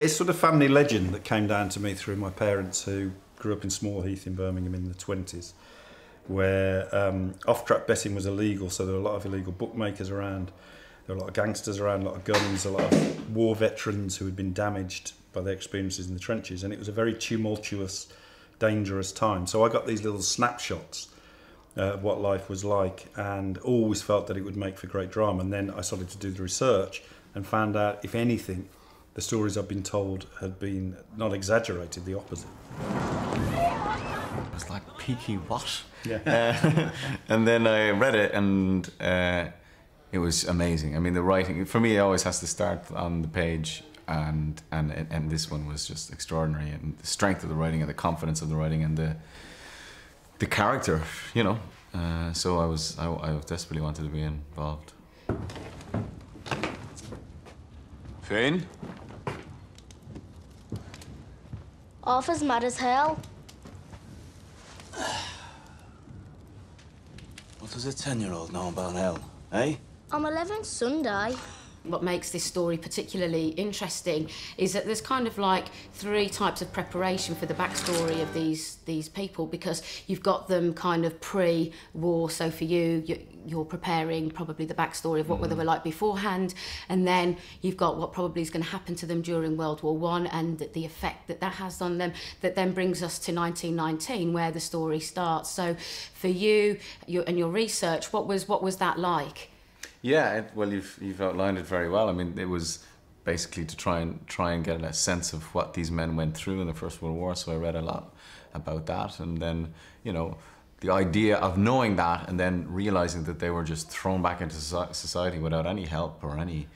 It's sort of family legend that came down to me through my parents who grew up in Small Heath in Birmingham in the 20s, where off-track betting was illegal, so there were a lot of illegal bookmakers around, there were a lot of gangsters around, a lot of guns, a lot of war veterans who had been damaged by their experiences in the trenches, and it was a very tumultuous, dangerous time. So I got these little snapshots of what life was like, and always felt that it would make for great drama. And then I started to do the research and found out, if anything, the stories I've been told had been not exaggerated, the opposite. It was like Peaky what? Yeah. And then I read it, and it was amazing. I mean, the writing, for me, it always has to start on the page, and this one was just extraordinary, and the strength of the writing and the confidence of the writing and the character, you know. So I desperately wanted to be involved. Finn? Arthur's mad as hell. What does a 10-year-old know about hell, eh? I'm 11 Sunday. What makes this story particularly interesting is that there's kind of like 3 types of preparation for the backstory of these people, because you've got them kind of pre-war, so for you're preparing probably the backstory of what they were like beforehand, and then you've got what probably is going to happen to them during World War I and the effect that has on them, that then brings us to 1919 where the story starts. So for you and your research, what was that like? Yeah, well, you've outlined it very well. I mean, it was basically to try and get a sense of what these men went through in the First World War. So I read a lot about that, and then, you know, the idea of knowing that and then realizing that they were just thrown back into society without any help or any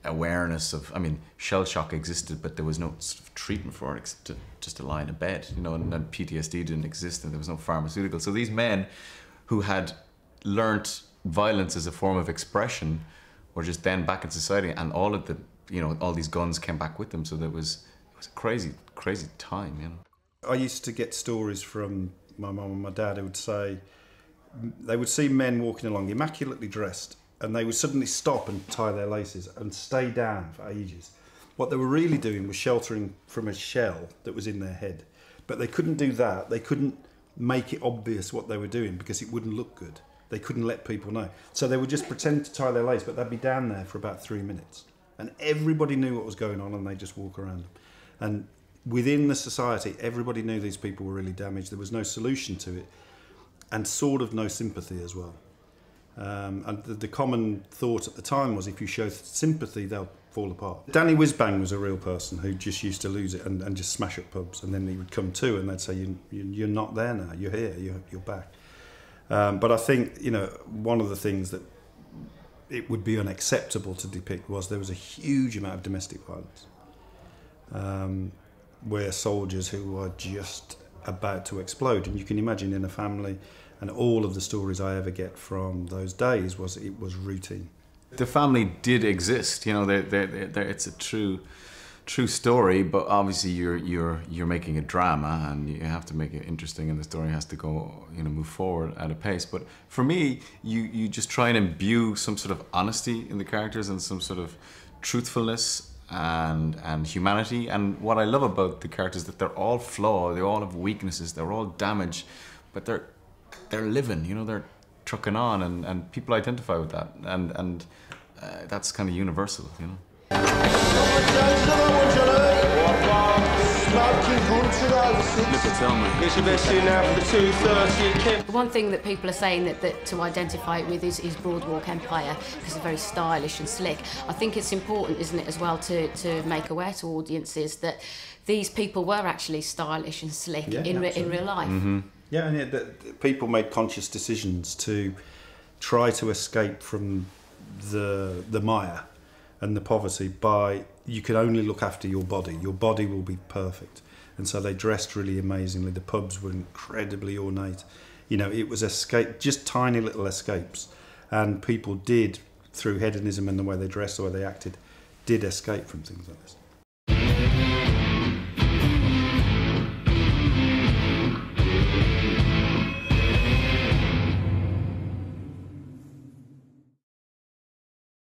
awareness of. I mean, shell shock existed, but there was no sort of treatment for it except just to lie in a bed, you know, and PTSD didn't exist, and there was no pharmaceutical. So these men who had learnt violence as a form of expression were just then back in society, and all of the, you know, all these guns came back with them. So it was a crazy time, you know. I used to get stories from my mum and my dad who would say they would see men walking along immaculately dressed, and they would suddenly stop and tie their laces and stay down for ages. What they were really doing was sheltering from a shell that was in their head, but they couldn't do that. They couldn't make it obvious what they were doing because it wouldn't look good. They couldn't let people know. So they would just pretend to tie their lace, but they'd be down there for about 3 minutes. And everybody knew what was going on, and they'd just walk around them. And within the society, everybody knew these people were really damaged. There was no solution to it, and sort of no sympathy as well. And the common thought at the time was if you show sympathy, they'll fall apart. Danny Whizbang was a real person who just used to lose it and just smash up pubs. And then he would come to, and they'd say, you're not there now, you're here, you're back. But I think, you know, one of the things that it would be unacceptable to depict was there was a huge amount of domestic violence, where soldiers who were just about to explode. And you can imagine in a family, and all of the stories I ever get from those days it was routine. The family did exist, you know. It's a true story, but obviously you're making a drama, and you have to make it interesting, and the story has to go, you know, move forward at a pace. But for me, you just try and imbue some sort of honesty in the characters and some sort of truthfulness and humanity. And what I love about the characters is that they're all flawed, they all have weaknesses, they're all damaged, but they're living, you know, they're trucking on, and people identify with that, and that's kind of universal, you know. One thing that people are saying that to identify it with is Boardwalk Empire, because it's very stylish and slick. I think it's important, isn't it, as well, to make aware to audiences that these people were actually stylish and slick in real life. Mm-hmm. Yeah, and that people made conscious decisions to try to escape from the mire and the poverty by, you can only look after your body will be perfect. And so they dressed really amazingly, the pubs were incredibly ornate. You know, it was escape, just tiny little escapes. And people did, through hedonism and the way they dressed, the way they acted, did escape from things like this.